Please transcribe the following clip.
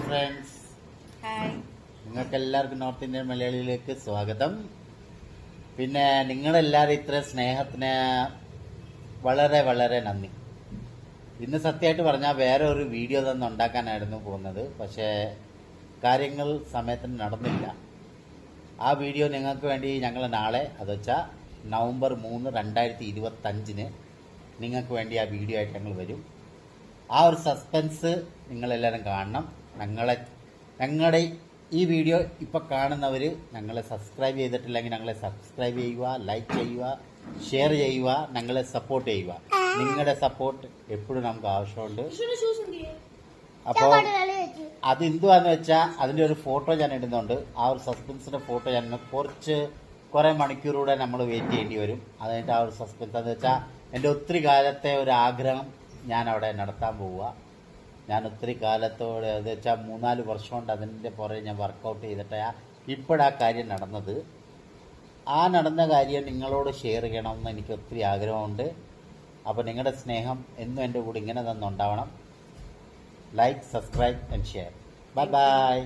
Friends, hi. നിങ്ങൾക്ക് എല്ലാവർക്കും north Indian മലയാളിയിലേക്ക് സ്വാഗതം. പിന്നെ നിങ്ങളെല്ലാവരും ഇത്ര സ്നേഹത്തിന് വളരെ വളരെ നന്ദി. ഇന്ന് സത്യമായിട്ട് പറഞ്ഞാൽ വേറെ ഒരു വീഡിയോ തന്നെ ഉണ്ടാക്കാനായിരുന്നു പോകുന്നത്, പക്ഷേ കാര്യങ്ങൾ സമയത്തിന് നടന്നില്ല. ആ വീഡിയോ നിങ്ങൾക്ക് വേണ്ടി ഞങ്ങൾ നാളെ, അത് വെച്ചാൽ നവംബർ 3, 2025 നിങ്ങൾക്ക് വേണ്ടി ആ വീഡിയോ ആയിട്ട് ഞങ്ങൾ വരും. ആ ഒരു സസ്പെൻസ് നിങ്ങളെല്ലാവരും കാണണം. ഞങ്ങളുടെ ഈ വീഡിയോ ഇപ്പോൾ കാണുന്നവർ ഞങ്ങളെ സബ്സ്ക്രൈബ് ചെയ്തിട്ടില്ലെങ്കിൽ ഞങ്ങളെ സബ്സ്ക്രൈബ് ചെയ്യുക, ലൈക്ക് ചെയ്യുക, ഷെയർ ചെയ്യുക, ഞങ്ങളെ സപ്പോർട്ട് ചെയ്യുക. നിങ്ങളുടെ സപ്പോർട്ട് എപ്പോഴും നമുക്ക് ആവശ്യമുണ്ട്. അപ്പോൾ അത് എന്തുവാന്ന് വെച്ചാൽ അതിൻ്റെ ഒരു ഫോട്ടോ ഞാൻ ഇടുന്നുണ്ട്. ആ ഒരു സസ്പെൻസിൻ്റെ ഫോട്ടോ ഞാൻ കുറേ മണിക്കൂറൂടെ നമ്മൾ വെയിറ്റ് ചെയ്യേണ്ടി വരും. അതിൻ്റെ ആ ഒരു സസ്പെൻസ് എന്ന് വെച്ചാൽ എൻ്റെ ഒത്തിരി കാലത്തെ ഒരു ആഗ്രഹം ഞാൻ അവിടെ നടത്താൻ പോവുക. ഞാൻ ഒത്തിരി കാലത്തോടെ, അത് വെച്ചാൽ 3-4 വർഷം കൊണ്ട് അതിൻ്റെ പുറകെ ഞാൻ വർക്കൗട്ട് ചെയ്തിട്ടാണ് ഇപ്പോഴാ കാര്യം നടന്നത്. ആ നടന്ന കാര്യം നിങ്ങളോട് ഷെയർ ചെയ്യണമെന്ന് എനിക്ക് ഒത്തിരി ആഗ്രഹമുണ്ട്. അപ്പോൾ നിങ്ങളുടെ സ്നേഹം എന്നും എൻ്റെ കൂടെ ഇങ്ങനെ തന്നെ ഉണ്ടാവണം. Like, subscribe and share. Bye bye.